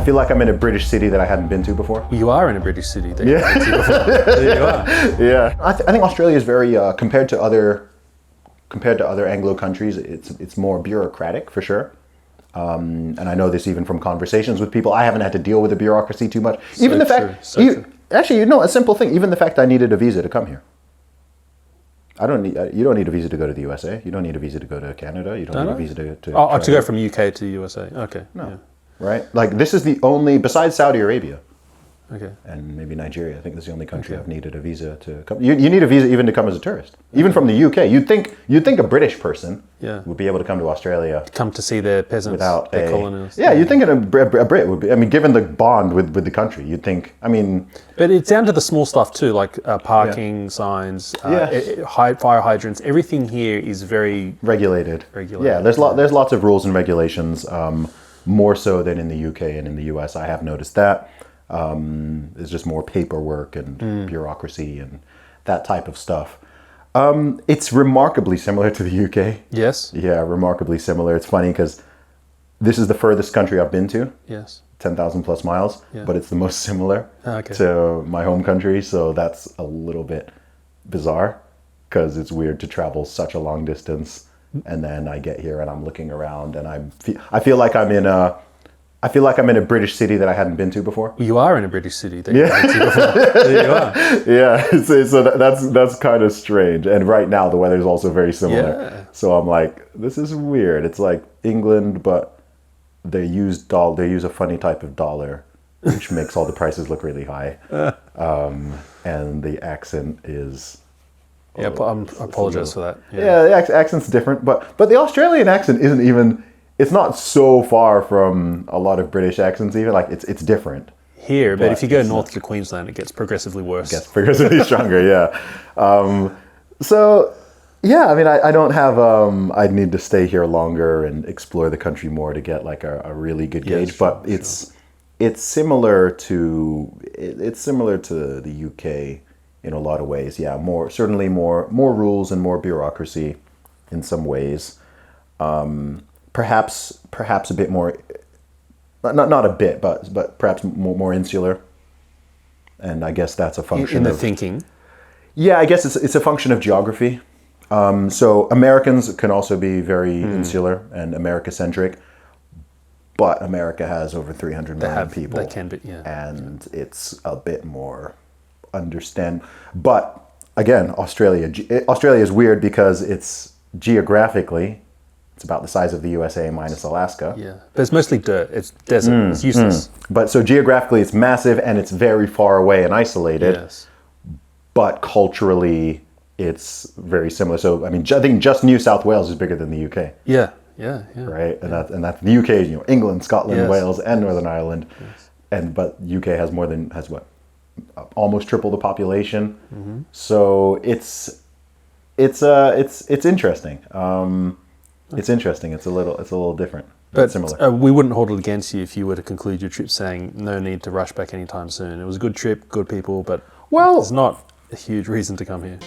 feel like I'm in a British city that I hadn't been to before. You are in a British city that you haven't been to before. There you are. Yeah, I think Australia is very compared to other Anglo countries. It's more bureaucratic for sure. And I know this even from conversations with people. I haven't had to deal with the bureaucracy too much. Even the fact, actually, a simple thing. Even the fact I needed a visa to come here. I don't need. You don't need a visa to go to the USA. You don't need a visa to go to Canada. You don't need a visa to. To go from UK to USA. Okay. No. Yeah. Right. Like this is the only, besides Saudi Arabia. Okay. And maybe Nigeria. I think this is the only country I've needed a visa to come. You need a visa even to come as a tourist, even from the UK. You'd think a British person would be able to come to Australia, come to see their peasants, without their colonists. Yeah, you'd think a Brit would be. I mean, given the bond with the country, you'd think. I mean, but it's down to the small stuff too, like parking signs, fire hydrants. Everything here is very regulated. Yeah, there's lots of rules and regulations, more so than in the UK and in the US. I have noticed that. There's just more paperwork and bureaucracy and that type of stuff. It's remarkably similar to the UK. Yes. Yeah, remarkably similar. It's funny because this is the furthest country I've been to. Yes. 10,000 plus miles, but it's the most similar to my home country. So that's a little bit bizarre because it's weird to travel such a long distance. And then I get here and I'm looking around and I feel like I'm in a British city that I hadn't been to before. You are in a British city that you haven't been to before. There you are. Yeah, so that's kind of strange. And right now the weather is also very similar. Yeah. So I'm like, this is weird. It's like England, but they use a funny type of dollar, which makes all the prices look really high. And the accent is. Yeah, but I apologize for that. Yeah, the accent's different, but the Australian accent isn't even. It's not so far from a lot of British accents even. Like it's different. Here, but if you go north to Queensland, it gets progressively worse. It gets progressively stronger, yeah. So, yeah, I mean, I don't have. I'd need to stay here longer and explore the country more to get like a really good gauge. But it's similar to the UK in a lot of ways. Yeah, certainly more rules and more bureaucracy in some ways. Perhaps a bit more, not a bit, but perhaps more insular. And I guess that's a function in the thinking. Yeah, I guess it's a function of geography. So Americans can also be very insular and America-centric, but America has over 300 million people. They can be, yeah. And it's a bit more But again, Australia is weird because it's geographically. It's about the size of the USA minus Alaska. Yeah, but it's mostly dirt. It's desert. It's useless. But so geographically, it's massive and it's very far away and isolated. Yes. But culturally, it's very similar. So I mean, I think just New South Wales is bigger than the UK. Yeah. Right, and that's the UK. England, Scotland, Wales, and Northern Ireland. Yes. But UK has what, almost triple the population. Mm-hmm. So it's interesting. It's interesting. It's a little different, but similar. We wouldn't hold it against you if you were to conclude your trip saying no need to rush back anytime soon. It was a good trip, good people, but there's not a huge reason to come here.